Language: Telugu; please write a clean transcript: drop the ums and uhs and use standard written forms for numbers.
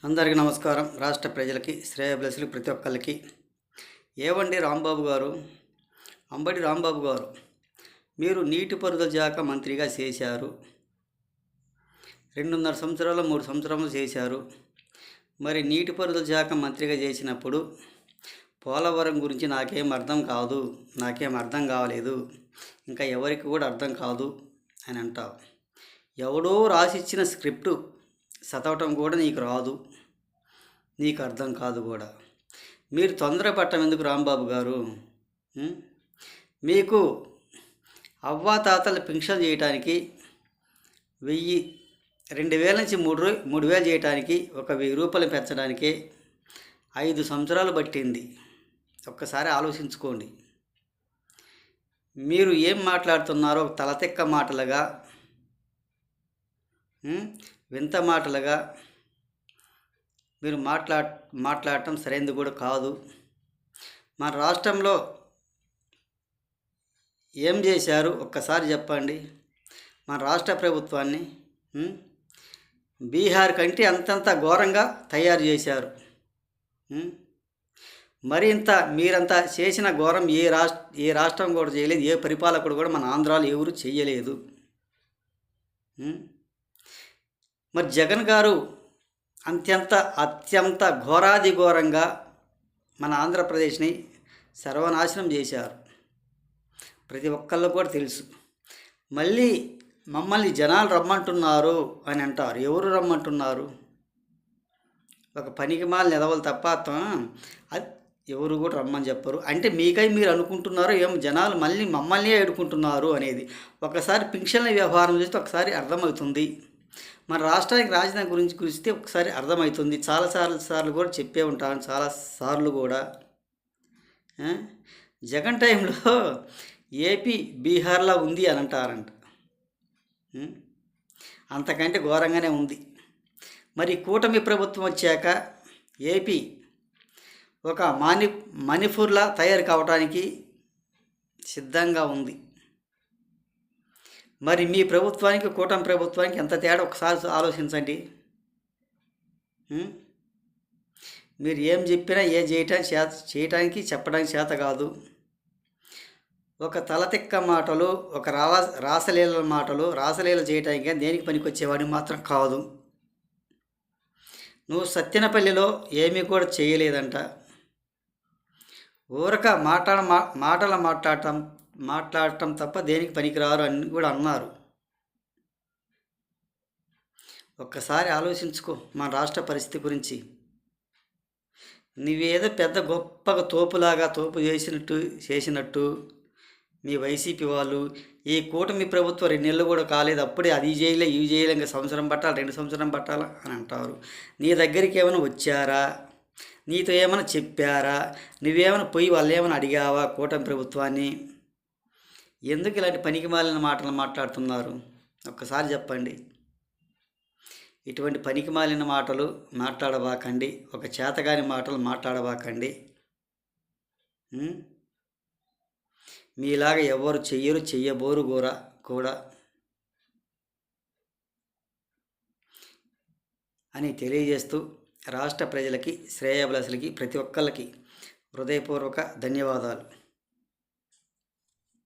అందరికీ నమస్కారం. రాష్ట్ర ప్రజలకి, శ్రేయోభిలాషులకి, ప్రతి ఒక్కరికి ఏవండి రాంబాబు గారు, అంబటి రాంబాబు గారు, మీరు నీటిపారుదల శాఖ మంత్రిగా చేశారు. 2.5 సంవత్సరాలు 3 సంవత్సరాలు చేశారు. మరి నీటిపారుదల శాఖ మంత్రిగా చేసినప్పుడు పోలవరం గురించి నాకేం అర్థం కావలేదు, ఇంకా ఎవరికి కూడా అర్థం కాదు అని అంటావు. ఎవడో రాసిచ్చిన స్క్రిప్టు చదవటం కూడా నీకు రాదు, నీకు అర్థం కాదు కూడా. మీరు తొందరపడటం ఎందుకు రాంబాబు గారు? మీకు అవ్వాతాతల పింఛన్ చేయటానికి 1000, 2000 నుంచి 3000 చేయటానికి, ఒక 1000 రూపాయలు పెంచడానికి 5 సంవత్సరాలు పట్టింది. ఒక్కసారి ఆలోచించుకోండి. మీరు ఏం మాట్లాడుతున్నారో తలతెక్క మాటలుగా, వింత మాటలుగా మీరు మాట్లాడటం సరైనది కూడా కాదు. మన రాష్ట్రంలో ఏం చేశారు ఒక్కసారి చెప్పండి. మన రాష్ట్ర ప్రభుత్వాన్ని బీహార్ కంటే అంతంత ఘోరంగా తయారు చేశారు. మరింత మీరంతా చేసిన ఘోరం ఏ రాష్ట్రం కూడా చేయలేదు, ఏ పరిపాలకుడు కూడా మన ఆంధ్రాలో ఎవరు చేయలేదు. మరి జగన్ గారు అత్యంత ఘోరాది ఘోరంగా మన ఆంధ్రప్రదేశ్ని సర్వనాశనం చేశారు. ప్రతి ఒక్కళ్ళు కూడా తెలుసు. మళ్ళీ మమ్మల్ని జనాలు రమ్మంటున్నారు అని అంటారు. ఎవరు రమ్మంటున్నారు? ఒక పనికిమాలిన ఎదవలు తప్ప అది ఎవరు కూడా రమ్మని చెప్పరు. అంటే మీకై మీరు అనుకుంటున్నారు ఏం జనాలు మళ్ళీ మమ్మల్ని ఎడుకుంటున్నారు అనేది. ఒకసారి పింఛన్ల వ్యవహారం చూస్తే ఒకసారి అర్థమవుతుంది. మన రాష్ట్రానికి రాజధాని గురించి చూస్తే ఒకసారి అర్థమవుతుంది. చాలాసార్లు కూడా చెప్పే ఉంటాను, చాలాసార్లు కూడా. జగన్ టైంలో ఏపీ బీహార్లా ఉంది అని అంటారంట. అంతకంటే ఘోరంగానే ఉంది. మరి కూటమి ప్రభుత్వం వచ్చాక ఏపీ ఒక మణిపూర్లా తయారు కావడానికి సిద్ధంగా ఉంది. మరి మీ ప్రభుత్వానికి కూటమి ప్రభుత్వానికి ఎంత తేడా ఒకసారి ఆలోచించండి. మీరు ఏం చెప్పినా చేయటానికి చెప్పడానికి చేత కాదు. ఒక తలతిక్క మాటలు, ఒక రాసలీల మాటలు, రాసలీల చేయటానికి దేనికి పనికొచ్చేవాడిని మాత్రం కాదు. నువ్వు సత్తెనపల్లిలో ఏమీ కూడా చేయలేదంట. ఊరక మాట్లాడటం తప్ప దేనికి పనికిరారు అని కూడా అన్నారు. ఒక్కసారి ఆలోచించుకో మన రాష్ట్ర పరిస్థితి గురించి. నువ్వేదో పెద్ద గొప్పగా తోపు చేసినట్టు మీ వైసీపీ వాళ్ళు, ఈ కూటమి ప్రభుత్వం 2 నెలలు కూడా కాలేదు, అప్పుడే అది చేయలే ఇవి చేయలే, ఇంకా సంవత్సరం పట్టాలి 2 సంవత్సరం పట్టాలా అని అంటారు. నీ దగ్గరికి ఏమైనా వచ్చారా? నీతో ఏమైనా చెప్పారా? నువ్వేమైనా పోయి వాళ్ళు ఏమైనా అడిగావా కూటమి ప్రభుత్వాన్ని? ఎందుకు ఇలాంటి పనికిమాలిన మాటలు మాట్లాడుతున్నారు? ఒక్కసారి చెప్పండి. ఇటువంటి పనికిమాలిన మాటలు మాట్లాడబాకండి, ఒక చేతగాని మాటలు మాట్లాడబాకండి. మీలాగా ఎవరు చెయ్యబోరు కూడా అని తెలియజేస్తూ రాష్ట్ర ప్రజలకి, శ్రేయోభిలాషులకి, ప్రతి ఒక్కళ్ళకి హృదయపూర్వక ధన్యవాదాలు.